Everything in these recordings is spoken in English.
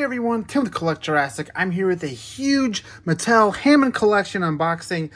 Hey everyone, Tim with Collect Jurassic. I'm here with a huge Mattel Hammond collection unboxing.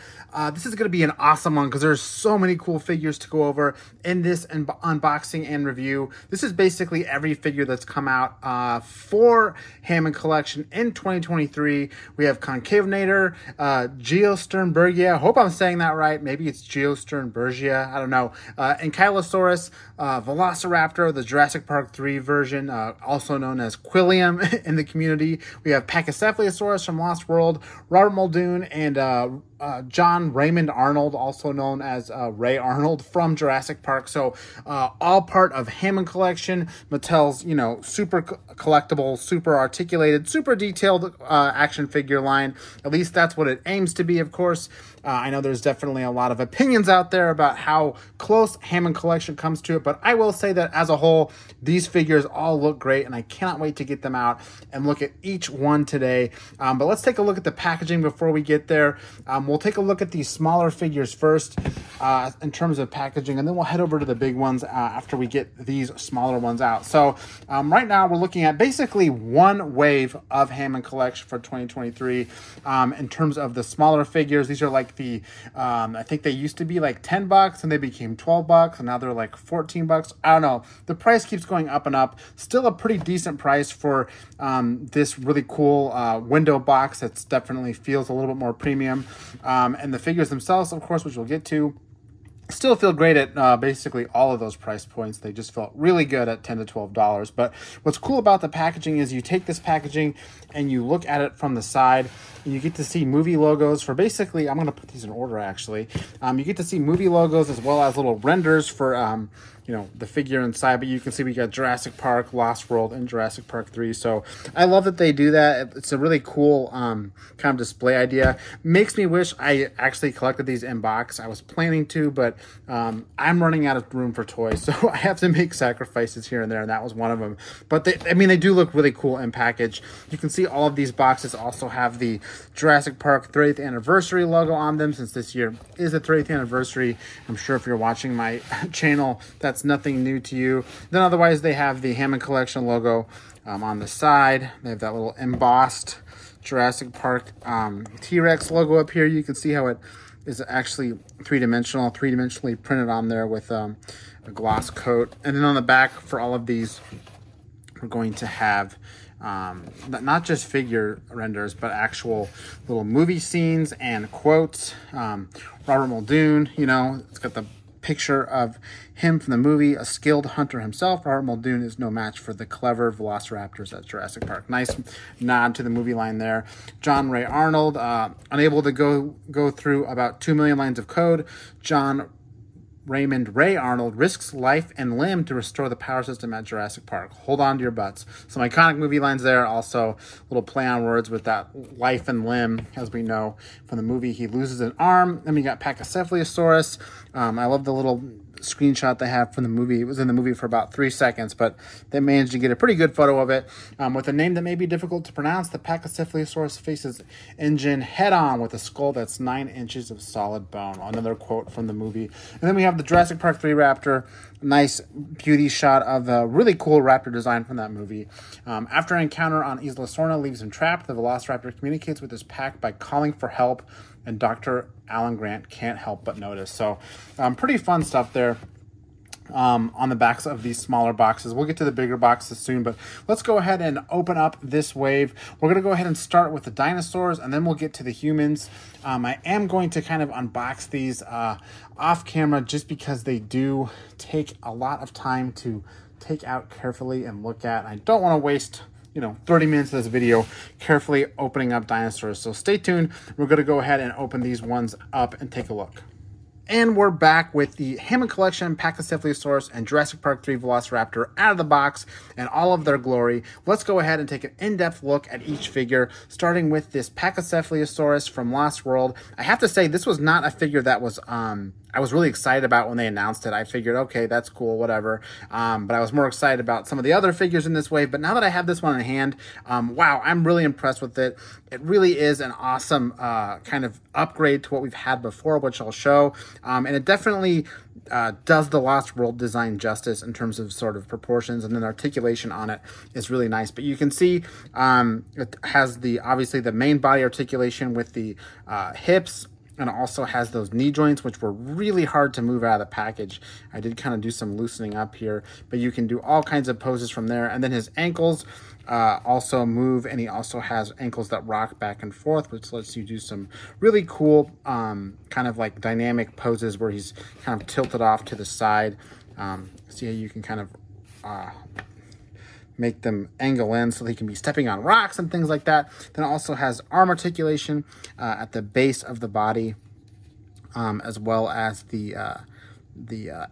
This is going to be an awesome one because there's so many cool figures to go over in this unboxing and review. This is basically every figure that's come out for Hammond collection in 2023. We have Concavenator, Geosternbergia. I hope I'm saying that right. Maybe it's Geosternbergia. I don't know. Ankylosaurus, Velociraptor, the Jurassic Park 3 version, also known as Quilliam in the community. We have Pachycephalosaurus from Lost World, Robert Muldoon, and John Raymond Arnold, also known as Ray Arnold from Jurassic Park. So all part of Hammond collection, Mattel's, super collectible, super articulated, super detailed action figure line. At least that's what it aims to be, of course. I know there's definitely a lot of opinions out there about how close Hammond collection comes to it, but I will say that as a whole, these figures all look great, and I cannot wait to get them out and look at each one today. But let's take a look at the packaging before we get there. We'll take a look at these smaller figures first in terms of packaging, and then we'll head over to the big ones after we get these smaller ones out. So right now we're looking at basically one wave of Hammond collection for 2023 in terms of the smaller figures. These are like the I think they used to be like $10 and they became $12 and now they're like $14. I don't know. The price keeps going up and up. Still a pretty decent price for this really cool window box that's definitely feels a little bit more premium. And the figures themselves, of course, which we'll get to, still feel great at basically all of those price points. They just felt really good at $10 to $12. But what's cool about the packaging is you take this packaging and you look at it from the side and you get to see movie logos for basically, I'm going to put these in order actually. You get to see movie logos as well as little renders for the figure inside, but you can see we got Jurassic Park, Lost World, and Jurassic Park 3. So I love that they do that. It's a really cool kind of display idea. Makes me wish I actually collected these in box. I was planning to, but I'm running out of room for toys, so I have to make sacrifices here and there, and that was one of them. But they do look really cool in package. You can see all of these boxes also have the Jurassic Park 30th anniversary logo on them, since this year is the 30th anniversary. I'm sure if you're watching my channel, that's nothing new to you. Then otherwise they have the Hammond collection logo on the side. They have that little embossed Jurassic Park T-Rex logo up here. You can see how it is actually three-dimensionally printed on there with a gloss coat. And then on the back for all of these, we're going to have not just figure renders, but actual little movie scenes and quotes. Robert Muldoon, it's got the picture of him from the movie, a skilled hunter himself. Robert Muldoon is no match for the clever Velociraptors at Jurassic Park. Nice nod to the movie line there. John Ray Arnold, unable to go through about 2 million lines of code. John Raymond Ray Arnold risks life and limb to restore the power system at Jurassic Park. Hold on to your butts. Some iconic movie lines there. Also, a little play on words with that life and limb. As we know from the movie, he loses an arm. Then we got Pachycephalosaurus. I love the little screenshot they have from the movie. It was in the movie for about 3 seconds, but they managed to get a pretty good photo of it. With a name that may be difficult to pronounce, the Pachycephalosaurus faces engine head-on with a skull that's 9 inches of solid bone. Another quote from the movie. And then we have the Jurassic Park 3 Raptor. Nice beauty shot of the really cool raptor design from that movie. After an encounter on Isla Sorna leaves him trapped, the Velociraptor communicates with his pack by calling for help, and Dr. Alan Grant can't help but notice. So pretty fun stuff there on the backs of these smaller boxes. We'll get to the bigger boxes soon, but let's go ahead and open up this wave. We're going to go ahead and start with the dinosaurs, and then we'll get to the humans. I am going to kind of unbox these off camera just because they do take a lot of time to take out carefully and look at. I don't want to waste 30 minutes of this video carefully opening up dinosaurs. So stay tuned. We're going to go ahead and open these ones up and take a look. And we're back with the Hammond collection, Pachycephalosaurus, and Jurassic Park 3 Velociraptor out of the box and all of their glory. Let's go ahead and take an in-depth look at each figure, starting with this Pachycephalosaurus from Lost World. I have to say, this was not a figure that was I was really excited about when they announced it. I figured, okay, that's cool, whatever. But I was more excited about some of the other figures in this wave. But now that I have this one in hand, wow, I'm really impressed with it. It really is an awesome kind of upgrade to what we've had before, which I'll show. And it definitely does the Lost World design justice in terms of sort of proportions, and then articulation on it is really nice. But you can see it has obviously the main body articulation with the hips, and it also has those knee joints, which were really hard to move out of the package. I did kind of do some loosening up here, but you can do all kinds of poses from there. And then his ankles also move, and he also has ankles that rock back and forth, which lets you do some really cool kind of like dynamic poses where he's kind of tilted off to the side. See how you can kind of make them angle in so they can be stepping on rocks and things like that. Then it also has arm articulation at the base of the body, as well as the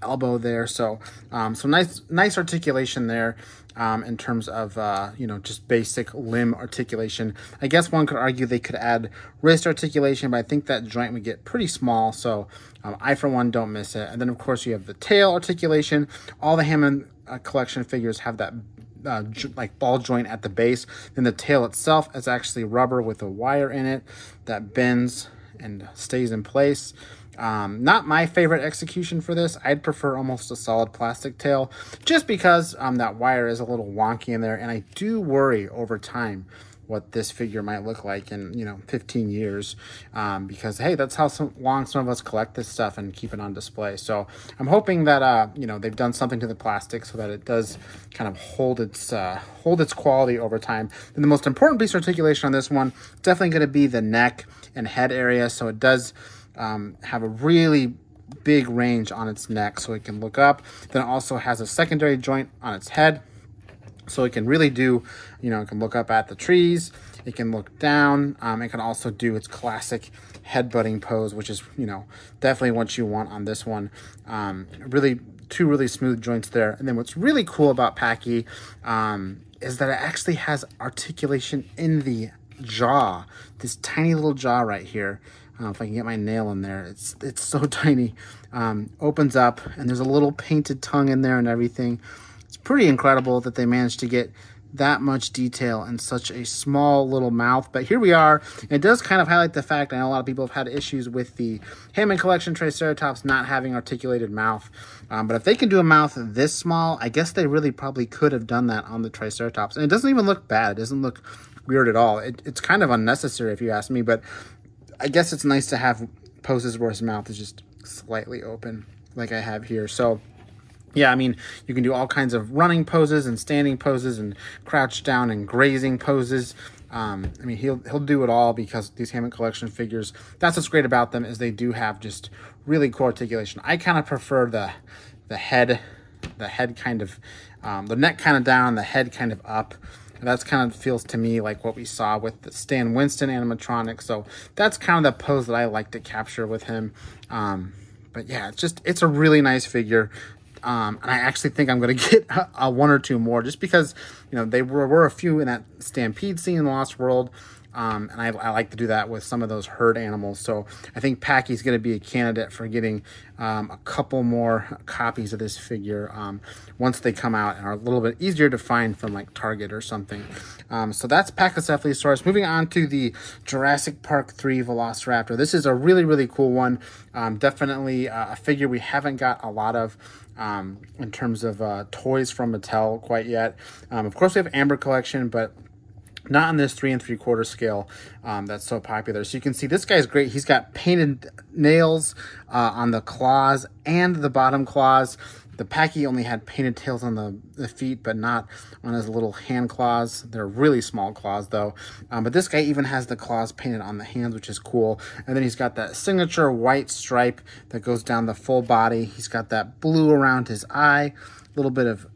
elbow there. So nice articulation there in terms of you know, just basic limb articulation. I guess one could argue they could add wrist articulation, but I think that joint would get pretty small, so I for one don't miss it. And then of course you have the tail articulation. All the Hammond collection figures have that like ball joint at the base. Then the tail itself is actually rubber with a wire in it that bends and stays in place. Not my favorite execution for this. I'd prefer almost a solid plastic tail, just because that wire is a little wonky in there, and I do worry over time what this figure might look like in, you know, 15 years, because hey, that's how long some of us collect this stuff and keep it on display. So I'm hoping that you know, they've done something to the plastic so that it does kind of hold its quality over time. And the most important piece of articulation on this one, definitely going to be the neck and head area. So it does have a really big range on its neck, so it can look up. Then it also has a secondary joint on its head, so it can really do, you know, it can look up at the trees, it can look down, it can also do its classic headbutting pose, which is, you know, definitely what you want on this one. Really, two really smooth joints there. And then what's really cool about Packy is that it actually has articulation in the jaw, this tiny little jaw right here. If I can get my nail in there, it's so tiny. Opens up, and there's a little painted tongue in there and everything. It's pretty incredible that they managed to get that much detail in such a small little mouth. But here we are. It does kind of highlight the fact, I know a lot of people have had issues with the Hammond collection Triceratops not having articulated mouth. But if they can do a mouth this small, I guess they really probably could have done that on the Triceratops. And it doesn't even look bad. It doesn't look weird at all. It's kind of unnecessary if you ask me, but I guess it's nice to have poses where his mouth is just slightly open like I have here. So yeah, I mean, you can do all kinds of running poses and standing poses and crouch down and grazing poses. I mean, he'll do it all, because these Hammond collection figures, that's what's great about them, is they do have just really cool articulation. I kind of prefer the head kind of, the neck kind of down, the head kind of up. That's kind of feels to me like what we saw with the Stan Winston animatronic. So that's kind of the pose that I like to capture with him. But yeah, it's a really nice figure. And I actually think I'm going to get a one or two more, just because, you know, there were a few in that Stampede scene in the Lost World. And I like to do that with some of those herd animals. So I think Packy's going to be a candidate for getting a couple more copies of this figure once they come out and are a little bit easier to find from like Target or something. So that's Pachycephalosaurus. Moving on to the Jurassic Park 3 Velociraptor. This is a really, really cool one. Definitely a figure we haven't got a lot of in terms of toys from Mattel quite yet. Of course, we have Amber Collection, but not on this 3 3/4 scale that's so popular. So you can see this guy's great. He's got painted nails on the claws and the bottom claws. The Packy only had painted tails on the feet, but not on his little hand claws. They're really small claws, though. But this guy even has the claws painted on the hands, which is cool. And then he's got that signature white stripe that goes down the full body. He's got that blue around his eye, a little bit of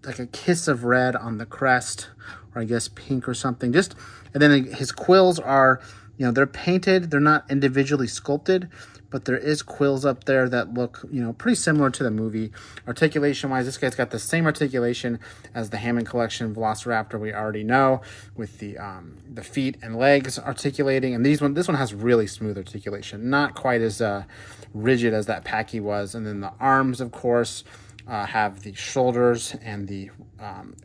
like a kiss of red on the crest, or I guess pink or something. And then his quills are You know, they're painted, they're not individually sculpted, but there is quills up there that look, you know, pretty similar to the movie. Articulation-wise, this guy's got the same articulation as the Hammond Collection Velociraptor we already know, with the feet and legs articulating. And this one has really smooth articulation, not quite as rigid as that Pachy was. And then the arms, of course, have the shoulders and the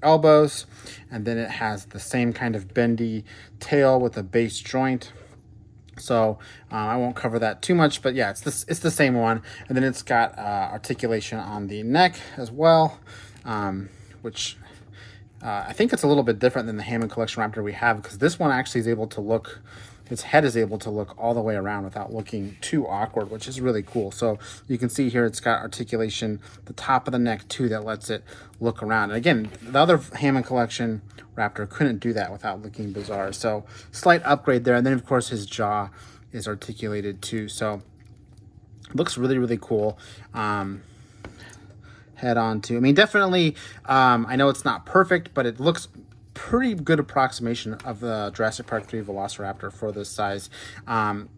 elbows, and then it has the same kind of bendy tail with a base joint. So I won't cover that too much, but yeah, it's the same one. And then it's got articulation on the neck as well, which I think it's a little bit different than the Hammond Collection Raptor we have, because this one actually is able to look, its head is able to look all the way around without looking too awkward, which is really cool. So you can see here it's got articulation, the top of the neck too, that lets it look around. And again, the other Hammond Collection Raptor couldn't do that without looking bizarre. So slight upgrade there. And then of course his jaw is articulated too. So looks really, really cool. Head on to, I mean, definitely, I know it's not perfect, but it looks pretty good approximation of the Jurassic Park 3 Velociraptor for this size. And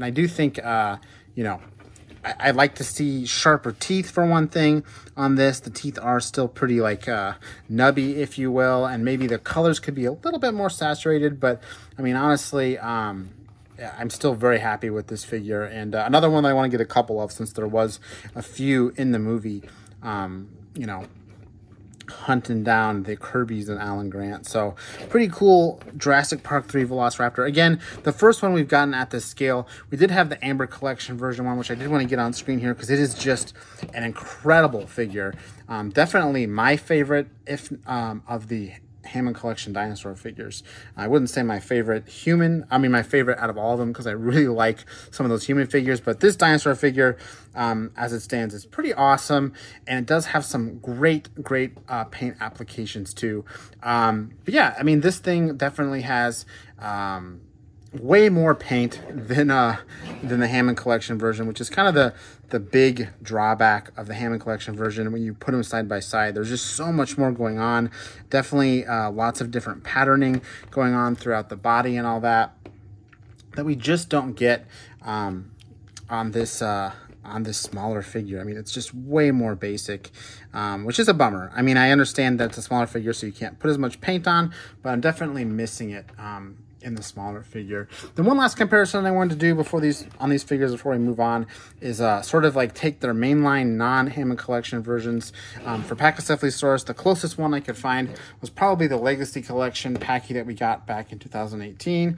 I do think, you know, I'd like to see sharper teeth for one thing on this. The teeth are still pretty like nubby, if you will, and maybe the colors could be a little bit more saturated, but I mean, honestly, yeah, I'm still very happy with this figure. And another one that I want to get a couple of, since there was a few in the movie, you know, hunting down the Kirbys and Alan Grant. So pretty cool Jurassic Park 3 Velociraptor. Again, the first one we've gotten at this scale. We did have the Amber Collection version one, which I did want to get on screen here because it is just an incredible figure. Definitely my favorite of the Hammond Collection dinosaur figures. I wouldn't say my favorite human, I mean my favorite out of all of them, because I really like some of those human figures, but this dinosaur figure, as it stands, is pretty awesome, and it does have some great paint applications too. But yeah, I mean, this thing definitely has way more paint than the Hammond Collection version, which is kind of the big drawback of the Hammond Collection version. When you put them side by side, there's just so much more going on. Definitely lots of different patterning going on throughout the body and all that we just don't get on this smaller figure. I mean, it's just way more basic, which is a bummer. I mean, I understand that it's a smaller figure, so you can't put as much paint on, but I'm definitely missing it in the smaller figure. The one last comparison I wanted to do before these figures before we move on is sort of like take their mainline non-Hammond Collection versions. For Pachycephalosaurus, the closest one I could find was probably the Legacy Collection Pachy that we got back in 2018.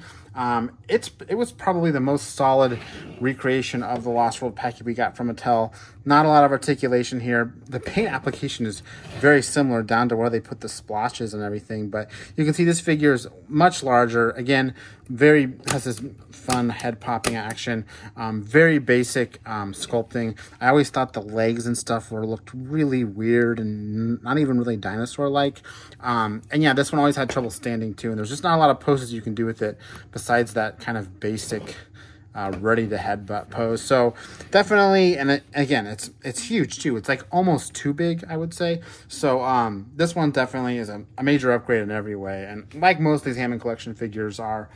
It was probably the most solid recreation of the Lost World Pachy we got from Mattel. Not a lot of articulation here. The paint application is very similar down to where they put the splotches and everything, but you can see this figure is much larger. Again, has this fun head popping action. Very basic sculpting. I always thought the legs and stuff looked really weird and not even really dinosaur-like. And yeah, this one always had trouble standing too, and there's just not a lot of poses you can do with it besides that kind of basic ready to headbutt pose. So definitely, and again, it's huge too. It's like almost too big, I would say. So this one definitely is a major upgrade in every way, and like most of these Hammond Collection figures are,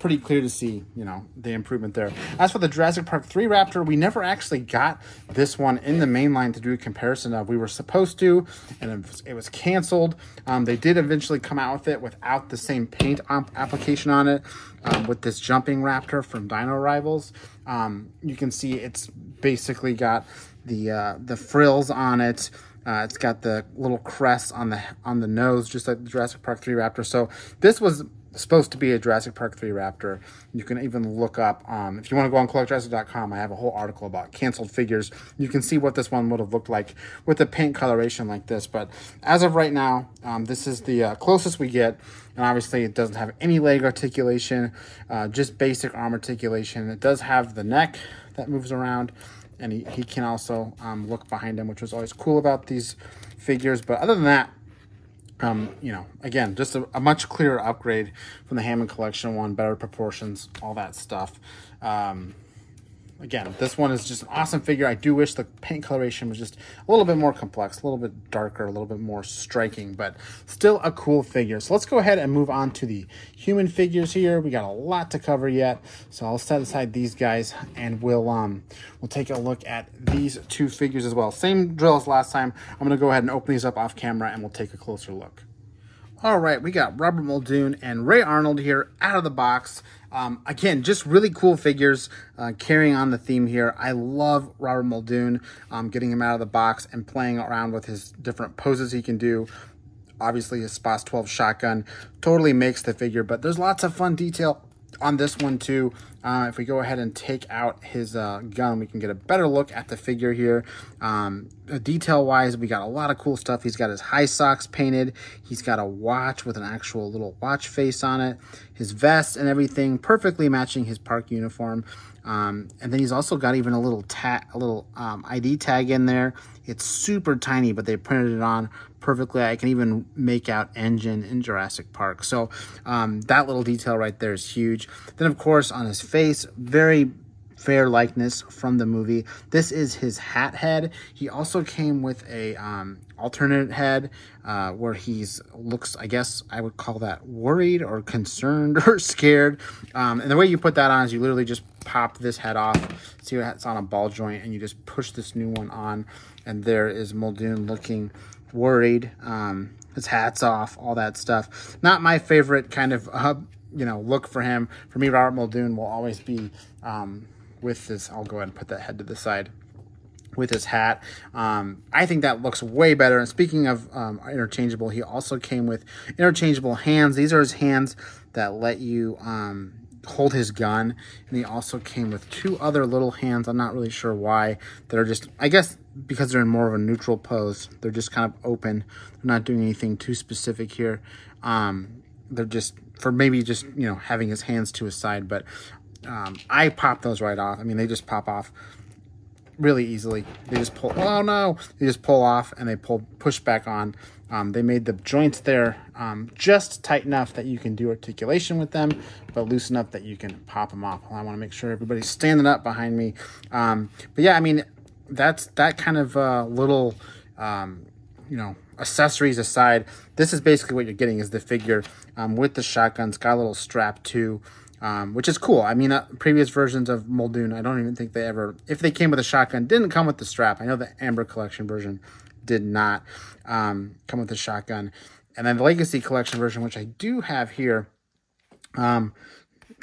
pretty clear to see, you know, the improvement there. As for the Jurassic Park 3 Raptor, we never actually got this one in the main line to do a comparison of. We were supposed to, and it was canceled. They did eventually come out with it without the same paint application on it, with this jumping raptor from Dino Rivals. You can see it's basically got the frills on it. It's got the little crest on the nose, just like the Jurassic Park 3 Raptor. So this was supposed to be a Jurassic Park 3 Raptor. You can even look up, if you want to go on collectjurassic.com, I have a whole article about canceled figures. You can see what this one would have looked like with the paint coloration like this. But as of right now, this is the closest we get. And obviously it doesn't have any leg articulation, just basic arm articulation. It does have the neck that moves around, and he can also look behind him, which was always cool about these figures. But other than that, you know, again, just a much clearer upgrade from the Hammond Collection one, better proportions, all that stuff. again, this one is just an awesome figure. I do wish the paint coloration was just a little bit more complex, a little bit darker, a little bit more striking, but still a cool figure. So let's go ahead and move on to the human figures here. We got a lot to cover yet, so I'll set aside these guys and we'll take a look at these two figures as well. Same drill as last time. I'm going to go ahead and open these up off camera and we'll take a closer look. All right, we got Robert Muldoon and Ray Arnold here out of the box. Again, just really cool figures carrying on the theme here. I love Robert Muldoon, getting him out of the box and playing around with his different poses he can do. Obviously, his SPAS 12 shotgun totally makes the figure, but there's lots of fun detail on this one too. If we go ahead and take out his gun, we can get a better look at the figure here. Detail wise, we got a lot of cool stuff. He's got his high socks painted. He's got a watch with an actual little watch face on it. His vest and everything perfectly matching his park uniform. And then he's also got even a little ID tag in there. It's super tiny, but they printed it on perfectly. I can even make out engine in Jurassic Park. So that little detail right there is huge. Then of course on his face, very fair likeness from the movie. This is his hat head. He also came with a alternate head where looks, I guess I would call that worried or concerned or scared. And the way you put that on is you literally just pop this head off. See, it's on a ball joint, and you just push this new one on, and there is Muldoon looking worried. His hat's off, all that stuff. Not my favorite kind of look for him. For me, Robert Muldoon will always be with this. I'll go ahead and put that head to the side with his hat. I think that looks way better. And speaking of interchangeable, he also came with interchangeable hands. These are his hands that let you hold his gun. And he also came with two other little hands. I'm not really sure why. That are just, I guess because they're in more of a neutral pose, they're just kind of open. They're not doing anything too specific here. They're just for maybe just, having his hands to his side. But I pop those right off. I mean, they just pop off really easily. They just pull, oh no, they just pull off and they push back on. They made the joints there just tight enough that you can do articulation with them, but loose enough that you can pop them off. Well, I want to make sure everybody's standing up behind me. But yeah, I mean, that's that kind of little, accessories aside. This is basically what you're getting is the figure with the shotgun. It's got a little strap too. Which is cool. I mean, previous versions of Muldoon, I don't even think they ever, if they came with a shotgun, didn't come with the strap. I know the Amber Collection version did not come with the shotgun. And then the Legacy Collection version, which I do have here,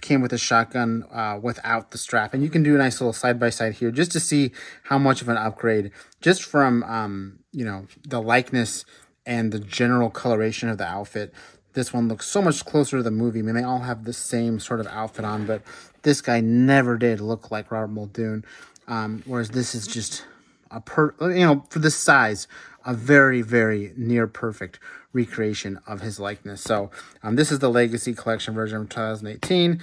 came with a shotgun without the strap. And you can do a nice little side-by-side here just to see how much of an upgrade, just from, the likeness and the general coloration of the outfit. This one looks so much closer to the movie. I mean, they all have the same sort of outfit on, but this guy never did look like Robert Muldoon. Whereas this is just for this size, a very, very near perfect recreation of his likeness. So this is the Legacy Collection version of 2018.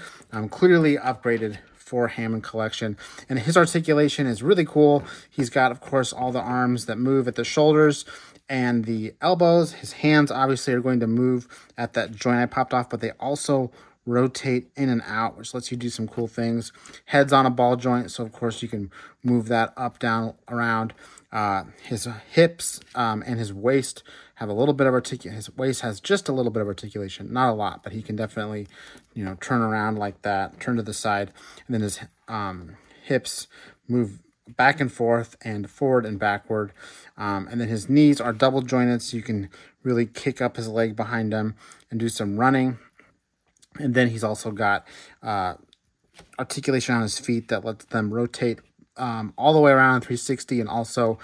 Clearly upgraded for Hammond Collection. And his articulation is really cool. He's got, of course, all the arms that move at the shoulders and the elbows. His hands obviously are going to move at that joint I popped off, but they also rotate in and out, which lets you do some cool things. Head's on a ball joint, so of course you can move that up, down, around. His hips and his waist have a little bit of articulation. His waist has just a little bit of articulation, not a lot, but he can definitely, turn around like that, turn to the side, and then his hips move back and forth and forward and backward. And then his knees are double jointed, so you can really kick up his leg behind him and do some running. And then he's also got articulation on his feet that lets them rotate all the way around 360, and also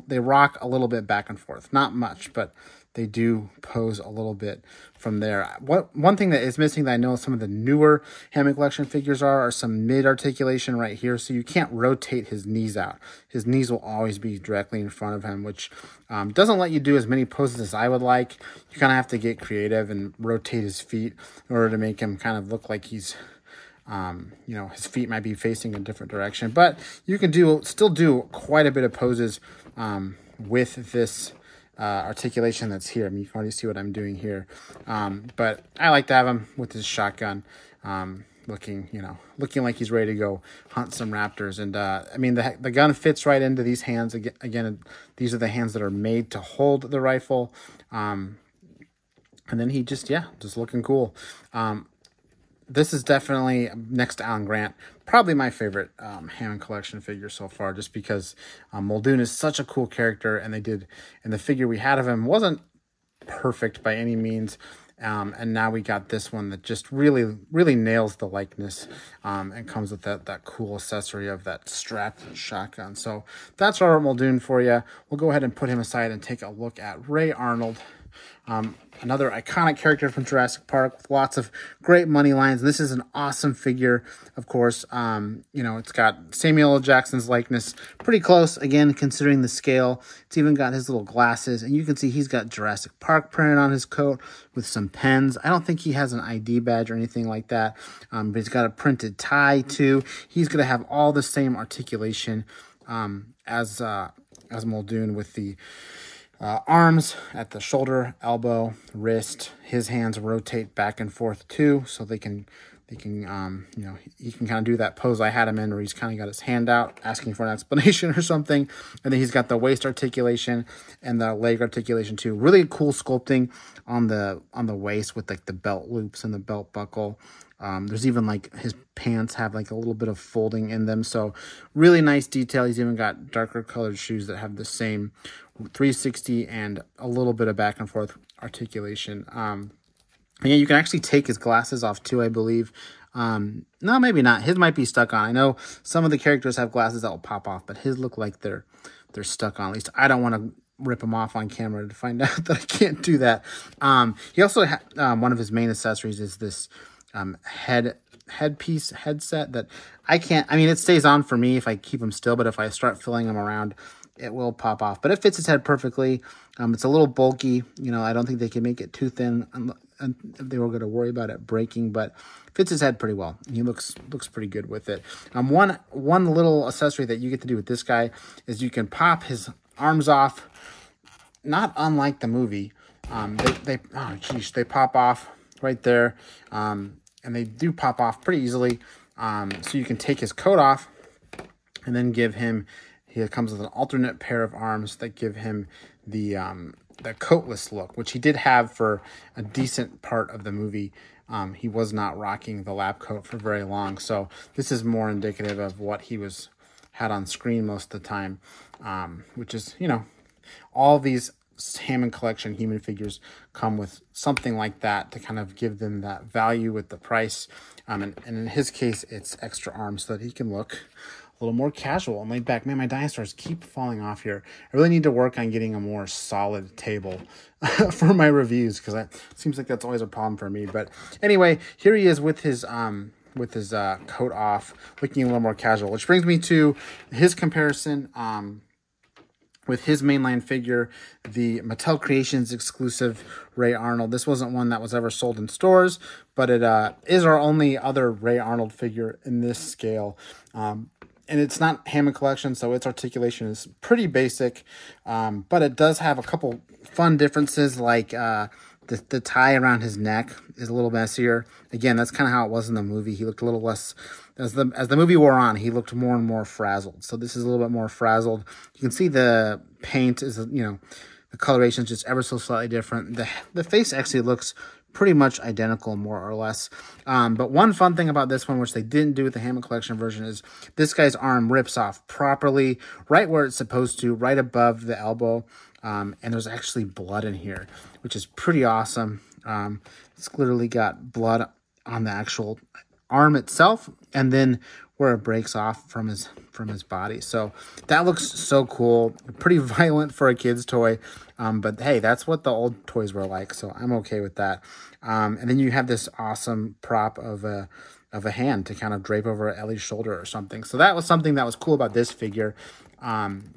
they rock a little bit back and forth. Not much, but they do pose a little bit from there. One thing that is missing that I know some of the newer Hammond Collection figures are some mid-articulation right here, so you can't rotate his knees out. His knees will always be directly in front of him, which doesn't let you do as many poses as I would like. You kind of have to get creative and rotate his feet in order to make him kind of look like he's his feet might be facing a different direction, but you can still do quite a bit of poses with this articulation that's here. I mean, you can already see what I'm doing here, but I like to have him with his shotgun. looking, you know, looking like he's ready to go hunt some raptors. And I mean, the gun fits right into these hands. Again, these are the hands that are made to hold the rifle. And then he just looking cool. This is definitely, next to Alan Grant, probably my favorite Hammond collection figure so far, just because Muldoon is such a cool character, and the figure we had of him wasn't perfect by any means. And now we got this one that just really, really nails the likeness, and comes with that cool accessory of that strapped shotgun. So that's our Muldoon for you. We'll go ahead and put him aside and take a look at Ray Arnold. Another iconic character from Jurassic Park with lots of great money lines. This is an awesome figure, of course. You know, it's got Samuel L. Jackson's likeness pretty close, again, considering the scale. It's even got his little glasses, and you can see he's got Jurassic Park printed on his coat with some pens. I don't think he has an ID badge or anything like that, but he's got a printed tie, too. He's going to have all the same articulation as Muldoon, with the arms at the shoulder, elbow, wrist. His hands rotate back and forth too, so they can you know, he can kind of do that pose I had him in, where he's kind of got his hand out asking for an explanation or something. And then he's got the waist articulation and the leg articulation too. Really cool sculpting on the waist with like the belt loops and the belt buckle. There's even like his pants have like a little bit of folding in them, so really nice detail. He's even got darker colored shoes that have the same 360 and a little bit of back and forth articulation. And yeah, you can actually take his glasses off too, I believe. No, maybe not. His might be stuck on. I know some of the characters have glasses that will pop off, but his look like they're stuck on. At least I don't want to rip him off on camera to find out that I can't do that. He also one of his main accessories is this headpiece headset that I can't, I mean, it stays on for me if I keep him still, but if I start filling him around, it will pop off. But it fits his head perfectly. It's a little bulky. You know, I don't think they can make it too thin if they were going to worry about it breaking, but fits his head pretty well. He looks pretty good with it. One little accessory that you get to do with this guy is you can pop his arms off, not unlike the movie. They pop off right there. And they do pop off pretty easily. So you can take his coat off and then give him, he comes with an alternate pair of arms that give him the coatless look, which he did have for a decent part of the movie. He was not rocking the lab coat for very long. So this is more indicative of what he had on screen most of the time, which is, you know, all these Hammond collection human figures come with something like that to kind of give them that value with the price. And in his case, it's extra arms so that he can look a little more casual and laid back. Man, my dinosaurs keep falling off here. I really need to work on getting a more solid table for my reviews, because it seems like that's always a problem for me. But anyway, here he is with his coat off, looking a little more casual, which brings me to his comparison with his mainline figure, the Mattel Creations exclusive Ray Arnold. This wasn't one that was ever sold in stores, but it is our only other Ray Arnold figure in this scale. And it's not Hammond collection, so its articulation is pretty basic, but it does have a couple fun differences, like the tie around his neck is a little messier. Again, that's kind of how it was in the movie. He looked a little less, as the movie wore on, he looked more and more frazzled. So this is a little bit more frazzled. You can see the paint is, you know, the coloration is just ever so slightly different. The face actually looks pretty much identical, more or less. But one fun thing about this one, which they didn't do with the Hammond collection version, is this guy's arm rips off properly, right where it's supposed to, right above the elbow. And there's actually blood in here, which is pretty awesome. It's literally got blood on the actual arm itself, and then where it breaks off from his body. So that looks so cool. Pretty violent for a kid's toy. But hey, that's what the old toys were like, so I'm okay with that. And then you have this awesome prop of a hand to kind of drape over Ellie's shoulder or something. So that was something that was cool about this figure from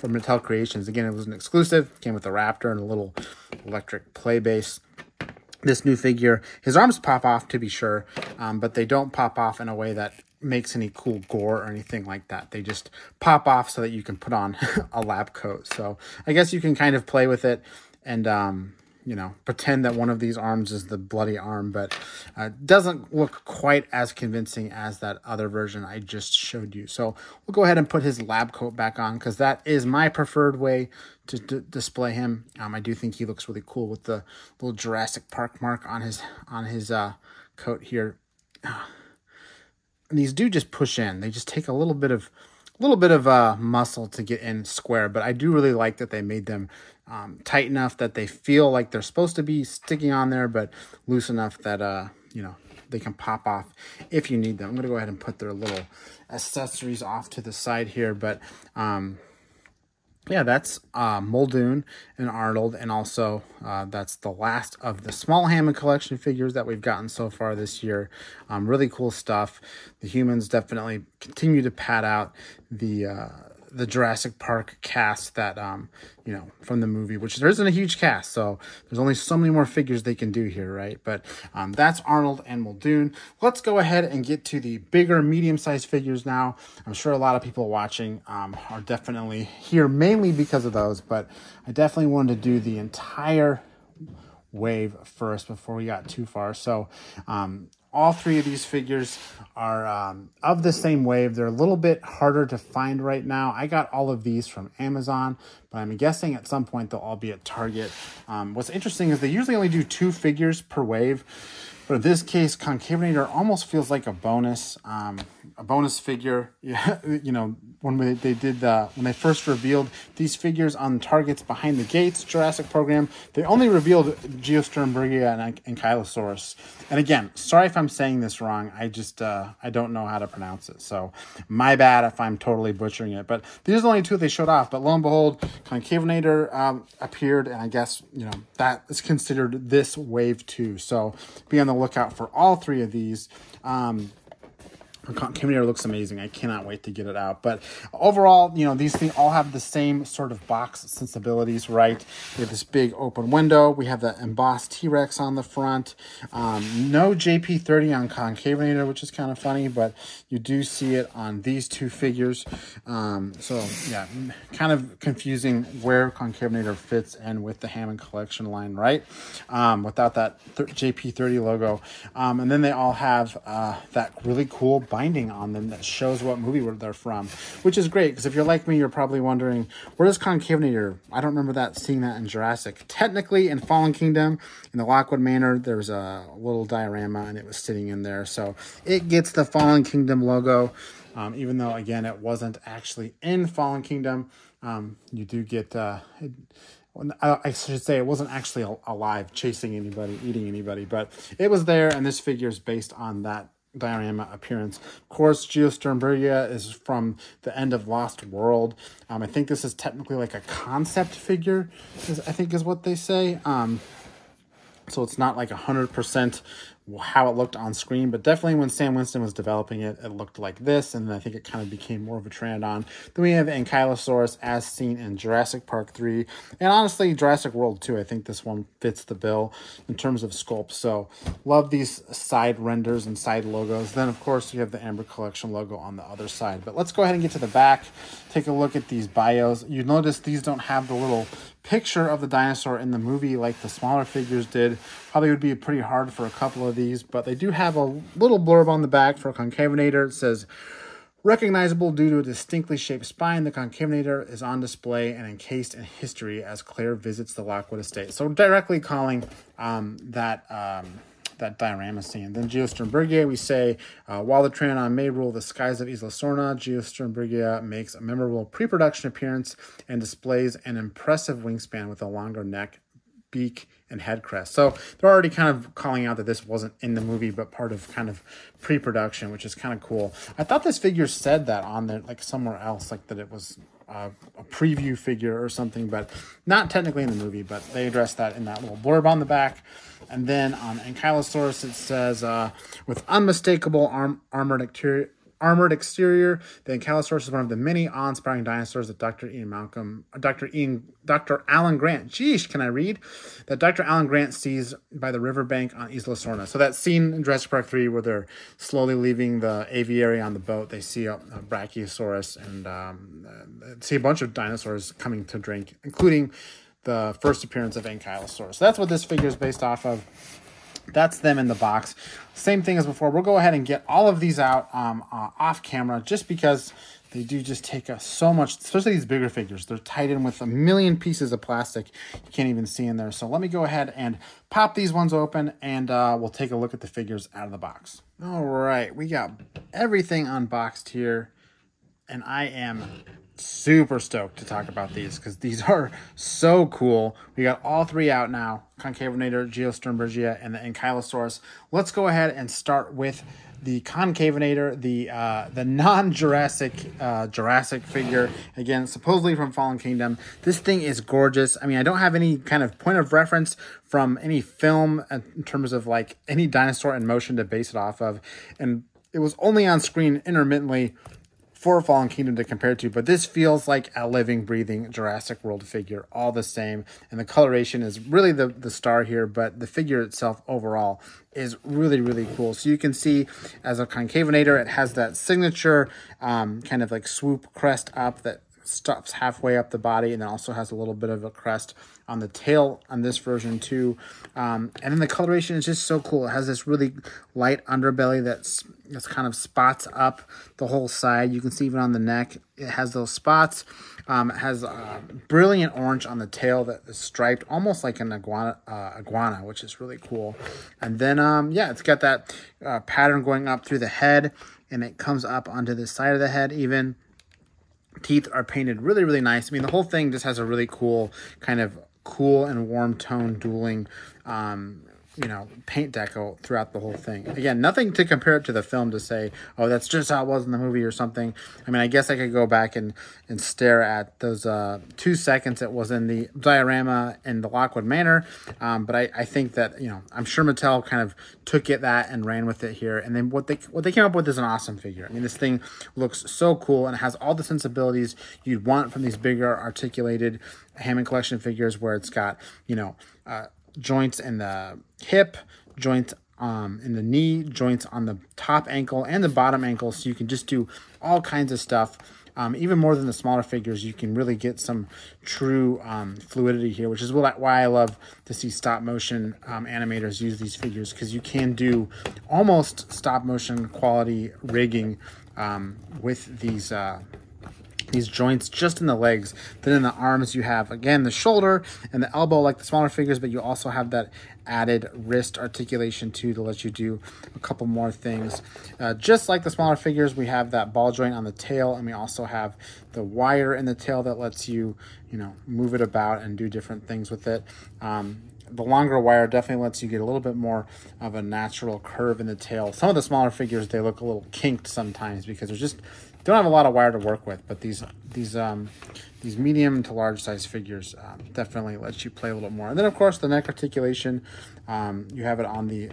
Mattel Creations. Again, it was an exclusive. Came with a raptor and a little electric play base. This new figure, his arms pop off, to be sure, but they don't pop off in a way that makes any cool gore or anything like that. They just pop off so that you can put on a lab coat. So I guess you can kind of play with it and you know, pretend that one of these arms is the bloody arm, but doesn't look quite as convincing as that other version I just showed you. So we'll go ahead and put his lab coat back on, because that is my preferred way to display him. I do think he looks really cool with the little Jurassic Park mark on his coat here. And these do just push in. They just take a little bit of muscle to get in square, but I do really like that they made them tight enough that they feel like they're supposed to be sticking on there, but loose enough that you know, they can pop off if you need them. I'm gonna go ahead and put their little accessories off to the side here, but yeah, that's Muldoon and Arnold, and also that's the last of the small Hammond collection figures that we've gotten so far this year. Really cool stuff. The humans definitely continue to pad out the Jurassic Park cast that you know, from the movie, which there isn't a huge cast, so there's only so many more figures they can do here, right? But that's Arnold and Muldoon. Let's go ahead and get to the bigger, medium-sized figures now. I'm sure a lot of people watching are definitely here mainly because of those, but I definitely wanted to do the entire wave first before we got too far. So all three of these figures are of the same wave. They're a little bit harder to find right now. I got all of these from Amazon, but I'm guessing at some point they'll all be at Target. What's interesting is they usually only do 2 figures per wave, but in this case, Concavenator almost feels like a bonus figure. Yeah, you know, when they first revealed these figures on Target's Behind the Gates Jurassic program, they only revealed Geosternbergia and Ankylosaurus. And again, sorry if I'm saying this wrong. I just I don't know how to pronounce it, so my bad if I'm totally butchering it. But these are the only 2 they showed off. But lo and behold, Concavenator appeared, and I guess, you know, that is considered this wave 2. So be on the lookout for all 3 of these. Concavenator looks amazing. I cannot wait to get it out. But overall, you know, these things all have the same sort of box sensibilities, right? We have this big open window. We have the embossed T-Rex on the front. No JP30 on Concavenator, which is kind of funny, but you do see it on these 2 figures. So yeah, kind of confusing where Concavenator fits in with the Hammond collection line, right? Without that JP30 logo. And then they all have that really cool binding on them that shows what movie they're from, which is great, because if you're like me, you're probably wondering, where is Concavenator? I don't remember seeing that in Jurassic. Technically, in Fallen Kingdom, in the Lockwood Manor, there's a little diorama, and it was sitting in there, so it gets the Fallen Kingdom logo, even though, again, it wasn't actually in Fallen Kingdom. You do get... I should say it wasn't actually alive, chasing anybody, eating anybody, but it was there, and this figure is based on that diorama appearance. Of course, Geosternbergia is from the end of Lost World. I think this is technically like a concept figure, I think is what they say. So it's not like 100% how it looked on screen, but definitely when Sam Winston was developing it, it looked like this, and I think it kind of became more of a Pteranodon. Then we have Ankylosaurus as seen in Jurassic Park 3, and honestly, Jurassic World 2. I think this one fits the bill in terms of sculpt, so love these side renders and side logos. Then, of course, you have the Amber Collection logo on the other side. But let's go ahead and get to the back, take a look at these bios. You notice these don't have the little picture of the dinosaur in the movie like the smaller figures did. Probably would be pretty hard for a couple of these, but they do have a little blurb on the back for Concavenator. It says, recognizable due to a distinctly shaped spine, the Concavenator is on display and encased in history as Claire visits the Lockwood estate. So directly calling that diorama scene. Then Geosternbergia, we say, while the Pteranodon may rule the skies of Isla Sorna, Geosternbergia makes a memorable pre-production appearance and displays an impressive wingspan with a longer neck, beak, and head crest. So they're already kind of calling out that this wasn't in the movie, but part of kind of pre-production, which is kind of cool. I thought this figure said that on there, like somewhere else, like that it was a preview figure or something, but not technically in the movie, but they addressed that in that little blurb on the back. And then on Ankylosaurus, it says, with unmistakable armored exterior, the Ankylosaurus is one of the many awe-inspiring dinosaurs that Dr. Alan Grant, geesh, can I read? That Dr. Alan Grant sees by the riverbank on Isla Sorna. So that scene in Jurassic Park 3 where they're slowly leaving the aviary on the boat, they see a Brachiosaurus and see a bunch of dinosaurs coming to drink, including the first appearance of Ankylosaurus. So that's what this figure is based off of. That's them in the box. Same thing as before. We'll go ahead and get all of these out off camera, just because they do just take us so much, especially these bigger figures. They're tied in with a million pieces of plastic you can't even see in there. So let me go ahead and pop these ones open, and we'll take a look at the figures out of the box. All right, we got everything unboxed here, and I am super stoked to talk about these because these are so cool. We got all three out now: Concavenator, Geosternbergia, and the Ankylosaurus. Let's go ahead and start with the Concavenator, the non-Jurassic Jurassic figure, again supposedly from Fallen Kingdom. This thing is gorgeous. I mean, I don't have any kind of point of reference from any film in terms of like any dinosaur in motion to base it off of, and it was only on screen intermittently for Fallen Kingdom to compare to, but this feels like a living, breathing Jurassic World figure all the same, and the coloration is really the star here, but the figure itself overall is really, really cool. So you can see as a Concavenator, it has that signature kind of like swoop crest up that stops halfway up the body, and then also has a little bit of a crest on the tail on this version too. And then the coloration is just so cool. It has this really light underbelly that's kind of spots up the whole side. You can see even on the neck, it has those spots. It has brilliant orange on the tail that is striped, almost like an iguana, which is really cool. And then, yeah, it's got that pattern going up through the head, and it comes up onto the side of the head even. Teeth are painted really, really nice. I mean, the whole thing just has a really cool kind of cool and warm tone dueling you know, paint deco throughout the whole thing. Again, nothing to compare it to the film to say, oh, that's just how it was in the movie or something. I mean, I guess I could go back and stare at those 2 seconds it was in the diorama in the Lockwood Manor. But I think that, you know, I'm sure Mattel kind of took that and ran with it here. And then what they came up with is an awesome figure. I mean, this thing looks so cool and has all the sensibilities you'd want from these bigger articulated Hammond collection figures, where it's got, you know, joints in the hip, joints in the knee, joints on the top ankle and the bottom ankle, so you can just do all kinds of stuff. Even more than the smaller figures, you can really get some true fluidity here, which is why I love to see stop motion animators use these figures, because you can do almost stop motion quality rigging with these joints just in the legs. Then in the arms, you have, again, the shoulder and the elbow like the smaller figures, but you also have that added wrist articulation too to let you do a couple more things. Just like the smaller figures, we have that ball joint on the tail, and we also have the wire in the tail that lets you, you know, move it about and do different things with it. The longer wire definitely lets you get a little bit more of a natural curve in the tail. Some of the smaller figures, they look a little kinked sometimes because they're just don't have a lot of wire to work with, but these medium to large size figures definitely lets you play a little more. And then of course the neck articulation, you have it on the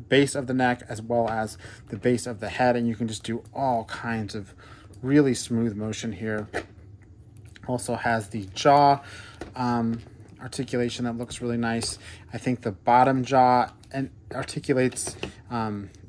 base of the neck as well as the base of the head, and you can just do all kinds of really smooth motion here. Also has the jaw articulation that looks really nice. I think the bottom jaw articulates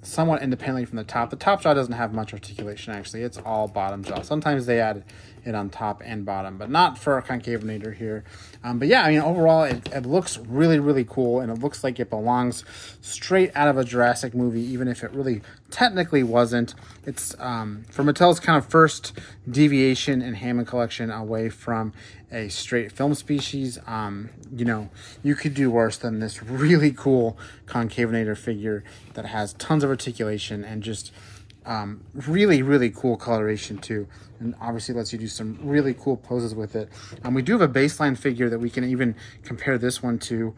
somewhat independently from the top. The top jaw doesn't have much articulation, actually. It's all bottom jaw. Sometimes they add it on top and bottom, but not for a Concavenator here. But yeah, I mean, overall, it looks really, really cool, and it looks like it belongs straight out of a Jurassic movie, even if it really technically wasn't. It's for Mattel's kind of first deviation in Hammond collection away from a straight film species. You know, you could do worse than this really cool Concavenator figure that has tons of articulation and just really, really cool coloration too, and obviously lets you do some really cool poses with it. We do have a baseline figure that we can even compare this one to.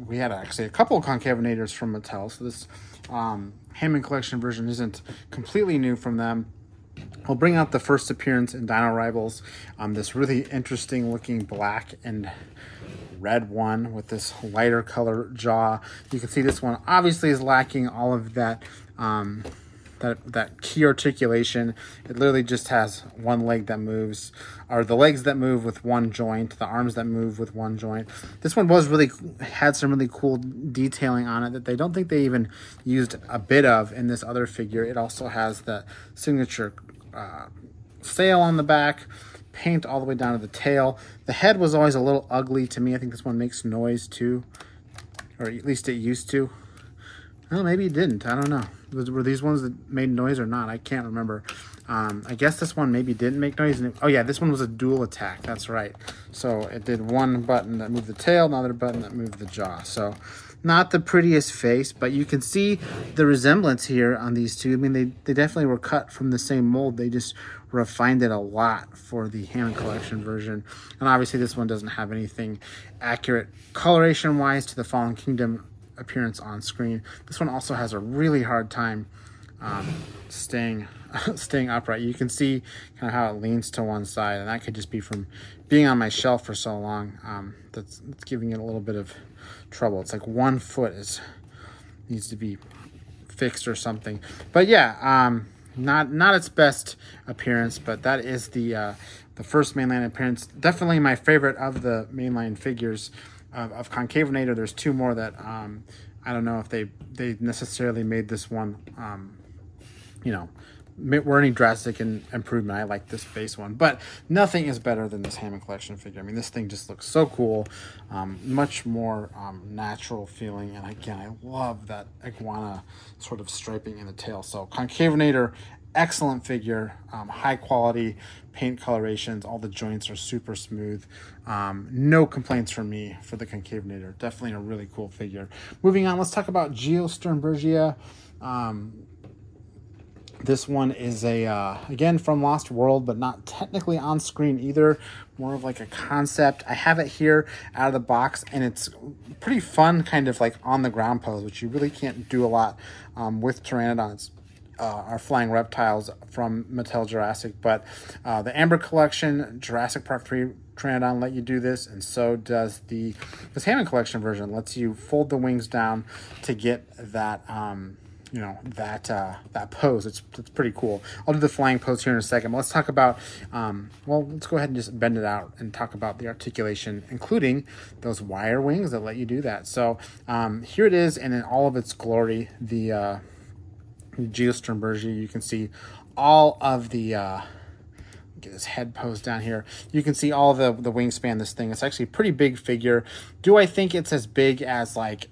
We had actually a couple of Concavenators from Mattel, so this Hammond collection version isn't completely new from them. We'll bring out the first appearance in Dino Rivals, this really interesting looking black and red one with this lighter color jaw. You can see this one obviously is lacking all of that that key articulation. It literally just has one leg that moves, or the legs that move with one joint, the arms that move with one joint. This one had some really cool detailing on it that they don't think they even used a bit of in this other figure. It also has the signature sail on the back, paint all the way down to the tail. The head was always a little ugly to me. I think this one makes noise too, or at least it used to. Well, maybe it didn't. I don't know. Were these ones that made noise or not? I can't remember. I guess this one maybe didn't make noise. Oh yeah, this one was a dual attack. That's right. So it did one button that moved the tail, another button that moved the jaw. So not the prettiest face, but you can see the resemblance here on these two. I mean, they definitely were cut from the same mold. They just refined it a lot for the Hammond Collection version. And obviously this one doesn't have anything accurate coloration-wise to the Fallen Kingdom appearance on screen. This one also has a really hard time staying upright. You can see kind of how it leans to one side, and that could just be from being on my shelf for so long. That's giving it a little bit of trouble. It's like 1 foot needs to be fixed or something. But yeah, not its best appearance, but that is the first mainline appearance. Definitely my favorite of the mainline figures of Concavenator. There's 2 more that I don't know if they necessarily made this one you know, were any drastic improvement. I like this base one, but nothing is better than this Hammond Collection figure. I mean, this thing just looks so cool, much more natural feeling, and again, I love that iguana sort of striping in the tail. So Concavenator, excellent figure, high quality paint colorations. All the joints are super smooth. No complaints from me for the Concavenator. Definitely a really cool figure. Moving on, let's talk about Geosternbergia. This one is again from Lost World, but not technically on screen either. More of like a concept. I have it here out of the box, and it's pretty fun, kind of like on the ground pose, which you really can't do a lot with pteranodons. Our flying reptiles from Mattel Jurassic, but the Amber Collection, Jurassic Park 3 Pteranodon let you do this, and so does this Hammond Collection version. Lets you fold the wings down to get that you know, that pose. It's pretty cool. I'll do the flying pose here in a second, but let's talk about well, let's go ahead and just bend it out and talk about the articulation, including those wire wings that let you do that. So here it is, and in all of its glory, the Geosternbergia. You can see all of the get this head pose down here. You can see all the wingspan this thing. It's actually a pretty big figure. Do I think it's as big as like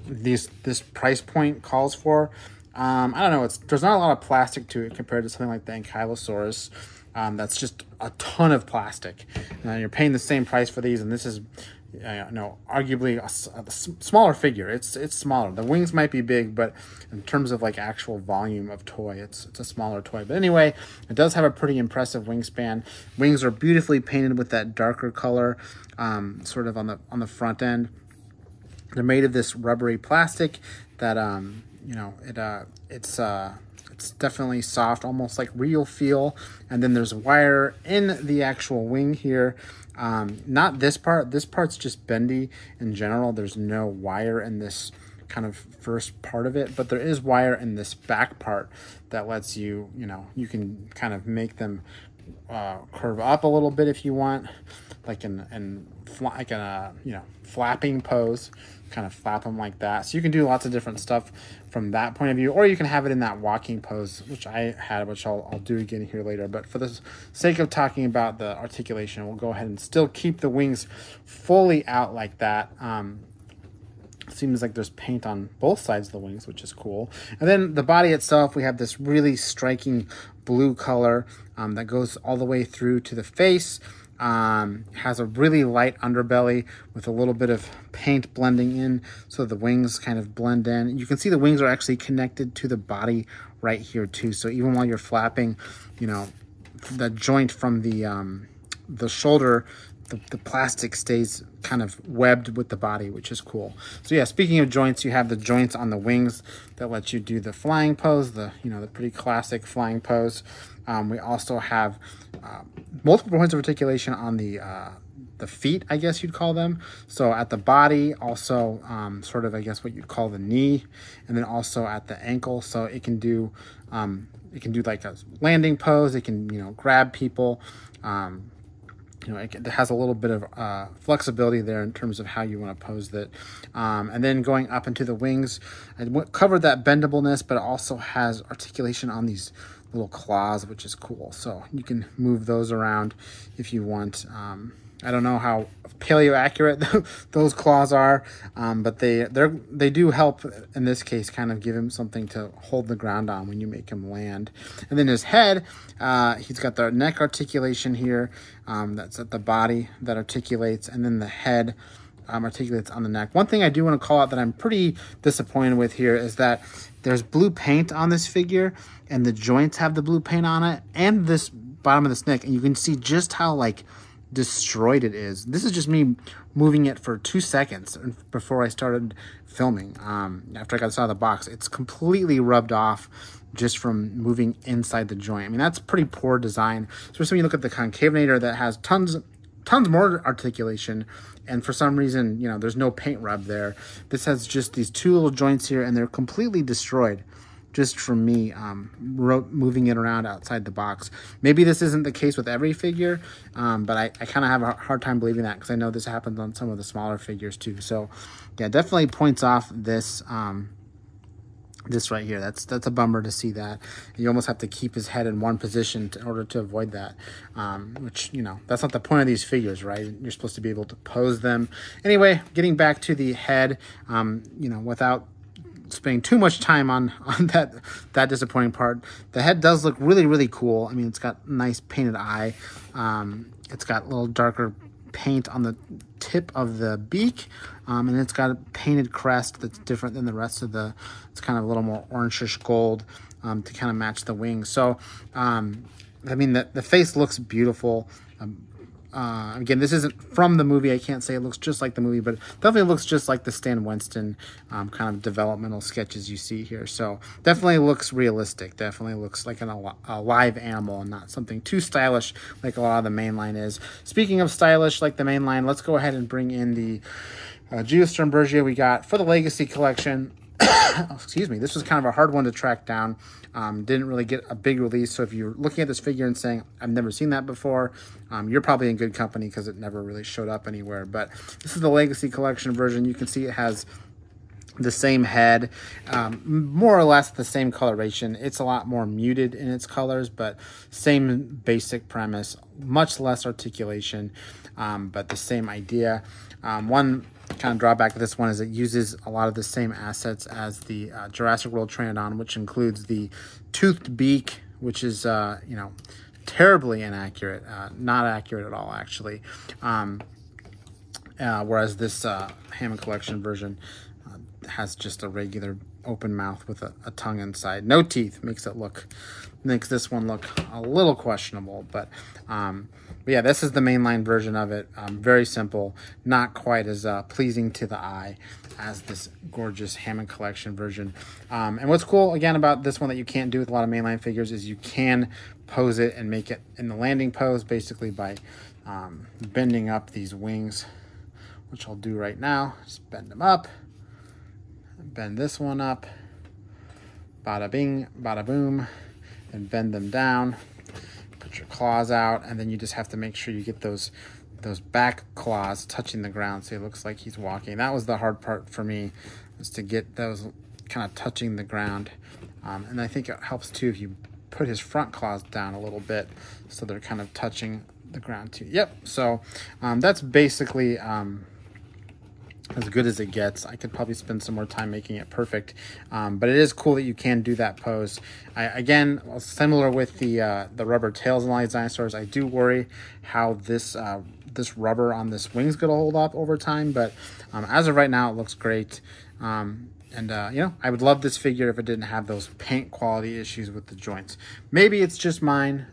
this price point calls for? I don't know. There's not a lot of plastic to it compared to something like the Ankylosaurus. That's just a ton of plastic. You're paying the same price for these, and this is no, arguably a smaller figure. It's smaller. The wings might be big, but in terms of like actual volume of toy, it's a smaller toy. But anyway, it does have a pretty impressive wingspan. Wings are beautifully painted with that darker color, sort of on the front end. They're made of this rubbery plastic that you know, it's definitely soft, almost like real feel. And then there's wire in the actual wing here. Not this part. This part's just bendy in general. There's no wire in this kind of first part of it, but there is wire in this back part that lets you, you know, you can kind of make them curve up a little bit if you want, like in a you know, flapping pose. Kind of flap them like that. So you can do lots of different stuff from that point of view, or you can have it in that walking pose, which I had, which I'll do again here later. But for the sake of talking about the articulation, we'll go ahead and still keep the wings fully out like that. Seems like there's paint on both sides of the wings, which is cool. And then the body itself, we have this really striking blue color that goes all the way through to the face. Has a really light underbelly with a little bit of paint blending in, so the wings kind of blend in. You can see the wings are actually connected to the body right here too. So even while you're flapping, you know, the joint from the shoulder, the plastic stays kind of webbed with the body, which is cool. So yeah, speaking of joints, you have the joints on the wings that let you do the flying pose, the pretty classic flying pose. We also have multiple points of articulation on the feet, I guess you'd call them. So at the body, also sort of, I guess, what you'd call the knee, and then also at the ankle. So it can do like a landing pose. It can, you know, grab people. you know, it has a little bit of flexibility there in terms of how you want to pose it. And then going up into the wings, I covered that bendableness, but it also has articulation on these little claws, which is cool. So you can move those around if you want. I don't know how paleo accurate those claws are, but they do help in this case, kind of give him something to hold the ground on when you make him land. And then his head, he's got the neck articulation here, that's at the body that articulates, and then the head articulates on the neck. One thing I do want to call out that I'm pretty disappointed with here is that there's blue paint on this figure, and the joints have the blue paint on it, and this bottom of this neck, and you can see just how like destroyed it is. This is just me moving it for 2 seconds before I started filming. After I got this out of the box, it's completely rubbed off just from moving inside the joint. I mean, that's pretty poor design, especially when you look at the Concavenator that has tons more articulation, and for some reason, you know, there's no paint rub there. This has just these 2 little joints here, and they're completely destroyed just from me moving it around outside the box. Maybe this isn't the case with every figure, but I kind of have a hard time believing that, because I know this happens on some of the smaller figures too. So yeah, definitely points off this this right here. That's a bummer to see that. You almost have to keep his head in one position in order to avoid that, which, you know, that's not the point of these figures, right? You're supposed to be able to pose them. Anyway, getting back to the head, you know, without spending too much time on that disappointing part, the head does look really cool. I mean, it's got nice painted eye. It's got a little darker paint on the tip of the beak, and it's got a painted crest that's different than the rest of the, it's kind of a little more orangish gold to kind of match the wings. So I mean, the face looks beautiful. Again, this isn't from the movie. I can't say it looks just like the movie, but it definitely looks just like the Stan Winston kind of developmental sketches you see here. So definitely looks realistic. Definitely looks like a live animal and not something too stylish like a lot of the mainline is. Speaking of stylish like the mainline, let's go ahead and bring in the Geosternbergia we got for the Legacy collection. Excuse me, this was kind of a hard one to track down. Didn't really get a big release, so if you're looking at this figure and saying, I've never seen that before, you're probably in good company, because it never really showed up anywhere. But this is the Legacy collection version. You can see it has the same head, more or less the same coloration. It's a lot more muted in its colors, but same basic premise, much less articulation, but the same idea. One kind of drawback of this one is it uses a lot of the same assets as the Jurassic World Pteranodon, which includes the toothed beak, which is you know, terribly inaccurate, not accurate at all actually. Whereas this Hammond collection version has just a regular open mouth with a tongue inside, no teeth. Makes this one look a little questionable, but yeah, this is the mainline version of it. Very simple, not quite as pleasing to the eye as this gorgeous Hammond collection version. And what's cool again about this one that you can't do with a lot of mainline figures is you can pose it and make it in the landing pose, basically by bending up these wings, which I'll do right now. Just bend them up, bend this one up, bada bing, bada boom, and bend them down. Put your claws out, and then you just have to make sure you get those back claws touching the ground so it looks like he's walking. That was the hard part for me, was to get those kind of touching the ground. And I think it helps too if you put his front claws down a little bit so they're kind of touching the ground too. Yep, so that's basically as good as it gets. I could probably spend some more time making it perfect, but it is cool that you can do that pose. Again, similar with the rubber tails and all these dinosaurs, I do worry how this this rubber on this wing's gonna hold up over time, but as of right now, it looks great. And you know, I would love this figure if it didn't have those paint quality issues with the joints. Maybe it's just mine,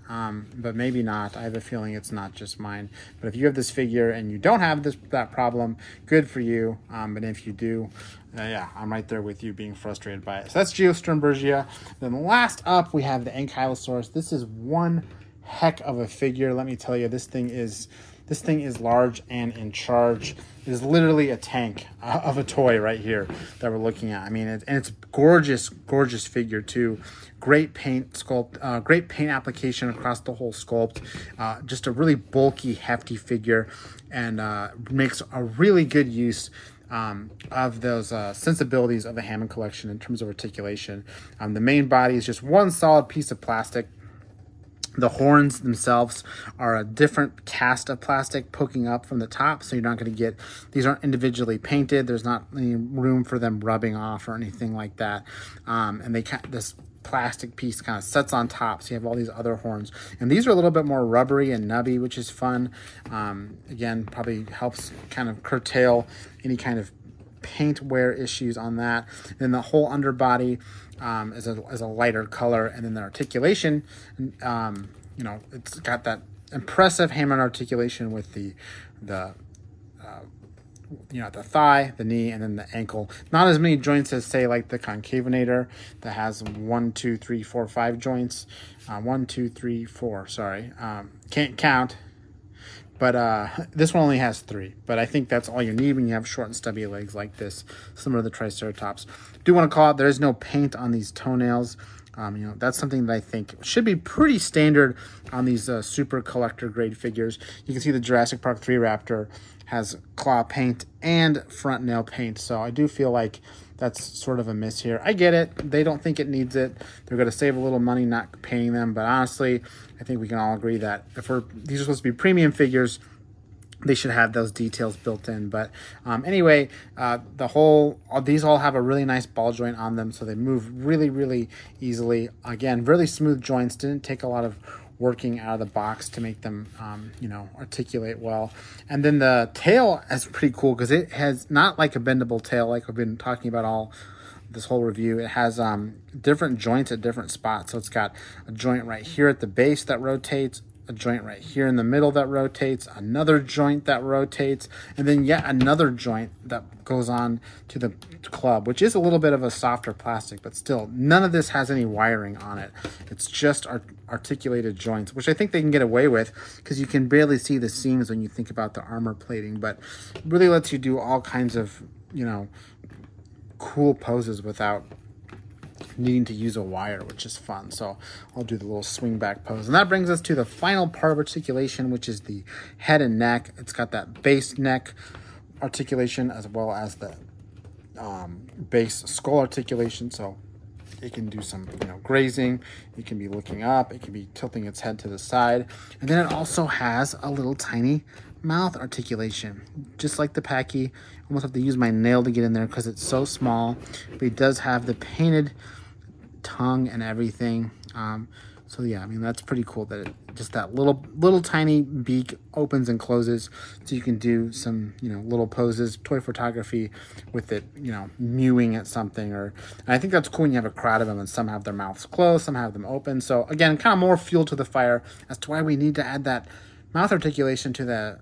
but maybe not. I have a feeling it's not just mine. But if you have this figure and you don't have that problem, good for you. But if you do, yeah, I'm right there with you being frustrated by it. So that's Geosternbergia. Then last up, we have the Ankylosaurus. This is one heck of a figure. Let me tell you, this thing is This thing is large and in charge. It is literally a tank of a toy right here that we're looking at. I mean, and it's gorgeous, gorgeous figure too. Great paint sculpt, great paint application across the whole sculpt. Just a really bulky, hefty figure, and makes a really good use of those sensibilities of the Hammond collection in terms of articulation. The main body is just one solid piece of plastic. The horns themselves are a different cast of plastic poking up from the top, so you're not going to get, these aren't individually painted. There's not any room for them rubbing off or anything like that. And this plastic piece kind of sets on top, so you have all these other horns. And these are a little bit more rubbery and nubby, which is fun. Again, probably helps kind of curtail any kind of paint wear issues on that. And then the whole underbody is a lighter color, and then the articulation, you know, it's got that impressive Hammond articulation with the you know, the thigh, the knee, and then the ankle. Not as many joints as, say, like the Concavenator that has 1, 2, 3, 4, 5 joints. 1, 2, 3, 4. Sorry, can't count. But this one only has 3. But I think that's all you need when you have short and stubby legs like this, similar to the Triceratops. Do want to call out, there is no paint on these toenails. You know, that's something that I think should be pretty standard on these super collector grade figures. You can see the Jurassic Park 3 Raptor has claw paint and front nail paint. So I do feel like that's sort of a miss here. I get it. They don't think it needs it. They're going to save a little money not painting them. But honestly, I think we can all agree that if these are supposed to be premium figures, they should have those details built in. But anyway, these all have a really nice ball joint on them, so they move really, really easily. Again, really smooth joints. Didn't take a lot of working out of the box to make them, you know, articulate well. And then the tail is pretty cool because it has not like a bendable tail like we've been talking about all this whole review. It has different joints at different spots. So it's got a joint right here at the base that rotates, a joint right here in the middle that rotates, another joint that rotates, and then yet another joint that goes on to the club, which is a little bit of a softer plastic, but still, none of this has any wiring on it. It's just articulated joints, which I think they can get away with because you can barely see the seams when you think about the armor plating, but really lets you do all kinds of, you know, cool poses without needing to use a wire, which is fun. So I'll do the little swing back pose. And that brings us to the final part of articulation, which is the head and neck. It's got that base neck articulation as well as the base skull articulation. So it can do some, you know, grazing. It can be looking up. It can be tilting its head to the side. And then it also has a little tiny mouth articulation, just like the Pachy. Almost have to use my nail to get in there because it's so small, but it does have the painted tongue and everything. So yeah, I mean, that's pretty cool that it, just that little tiny beak opens and closes, so you can do some, you know, little poses, toy photography with it, you know, mewing at something. And I think that's cool when you have a crowd of them and some have their mouths closed, some have them open. So again, kind of more fuel to the fire as to why we need to add that mouth articulation to the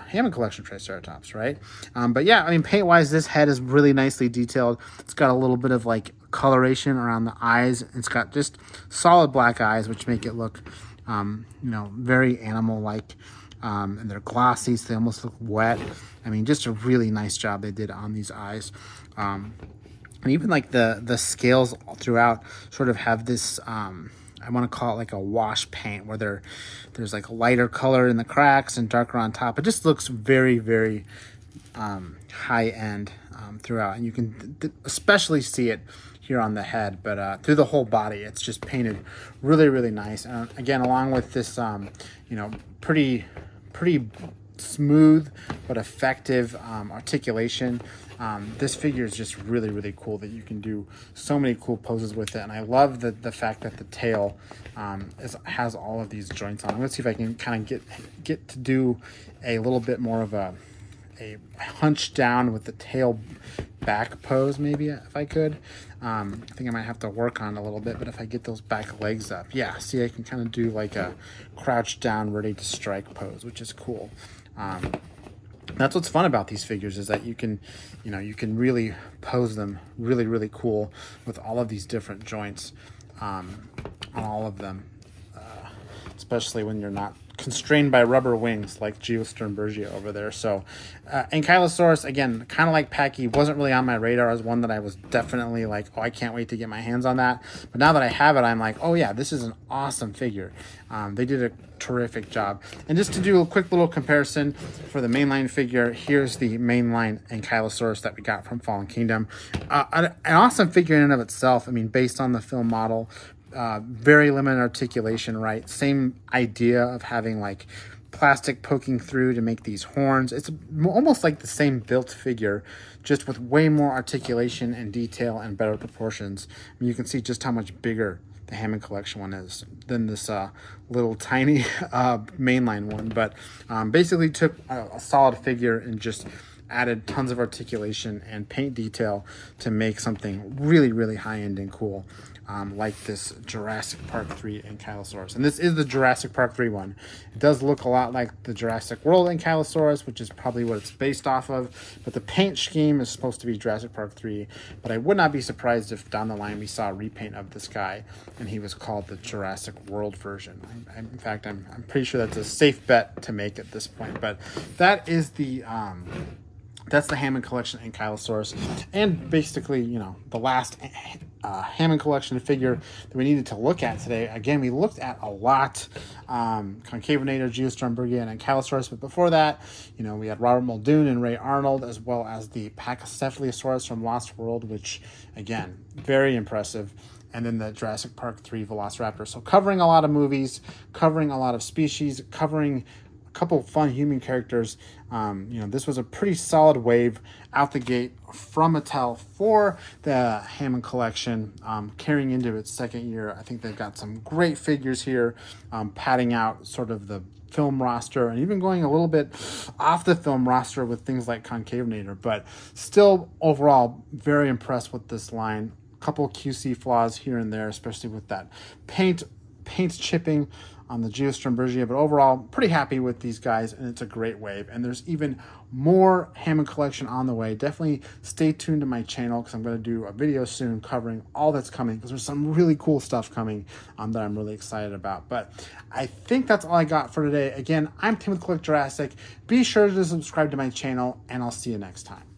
Hammond collection Triceratops, right? But yeah, I mean, paint-wise, this head is really nicely detailed. It's got a little bit of like coloration around the eyes. It's got just solid black eyes, which make it look, you know, very animal-like. And they're glossy, so they almost look wet. I mean, just a really nice job they did on these eyes. And even like the scales throughout sort of have this, I want to call it like a wash paint, where there's like a lighter color in the cracks and darker on top. It just looks very, very high end throughout, and you can especially see it here on the head, but through the whole body, it's just painted really, really nice. And again, along with this, you know, pretty smooth but effective articulation. This figure is just really, really cool that you can do so many cool poses with it. And I love the fact that the tail has all of these joints on. Let's see if I can kind of get to do a little bit more of a hunch down with the tail back pose, maybe, if I could. I think I might have to work on it a little bit, but if I get those back legs up, yeah, see, I can kind of do like a crouch down, ready to strike pose, which is cool. That's what's fun about these figures, is that you can really pose them really, really cool with all of these different joints on all of them, especially when you're not constrained by rubber wings like Geosternbergia over there. So Ankylosaurus, again, kind of like Pachy, wasn't really on my radar as one that I was definitely like, oh, I can't wait to get my hands on that. But now that I have it, I'm like, oh yeah, this is an awesome figure. They did a terrific job. And just to do a quick little comparison for the mainline figure, here's the mainline Ankylosaurus that we got from Fallen Kingdom. An awesome figure in and of itself. I mean, based on the film model, very limited articulation, right? Same idea of having like plastic poking through to make these horns. It's almost like the same built figure, just with way more articulation and detail and better proportions. I mean, you can see just how much bigger the Hammond collection one is than this little tiny mainline one. But basically took a solid figure and just added tons of articulation and paint detail to make something really, really high-end and cool, like this Jurassic Park 3 Ankylosaurus. And this is the Jurassic Park 3 one. It does look a lot like the Jurassic World Ankylosaurus, which is probably what it's based off of, but the paint scheme is supposed to be Jurassic Park 3, but I would not be surprised if down the line we saw a repaint of this guy and he was called the Jurassic World version. In fact, I'm pretty sure that's a safe bet to make at this point. But that is the that's the Hammond collection Ankylosaurus, and basically, you know, the last Hammond collection figure that we needed to look at today. Again, we looked at a lot, Concavenator, Geosternbergia, and Ankylosaurus, but before that, you know, we had Robert Muldoon and Ray Arnold, as well as the Pachycephalosaurus from Lost World, which, again, very impressive. And then the Jurassic Park 3 Velociraptor. So covering a lot of movies, covering a lot of species, covering couple of fun human characters. You know, this was a pretty solid wave out the gate from Mattel for the Hammond collection, carrying into its second year. I think they've got some great figures here, padding out sort of the film roster and even going a little bit off the film roster with things like Concavenator, but still overall very impressed with this line. Couple QC flaws here and there, especially with that paint chipping on the Geosternbergia, but overall pretty happy with these guys, and it's a great wave. And there's even more Hammond collection on the way. Definitely stay tuned to my channel because I'm going to do a video soon covering all that's coming, because there's some really cool stuff coming that I'm really excited about. But I think that's all I got for today. Again, I'm Tim with Collect Jurassic. Be sure to subscribe to my channel, and I'll see you next time.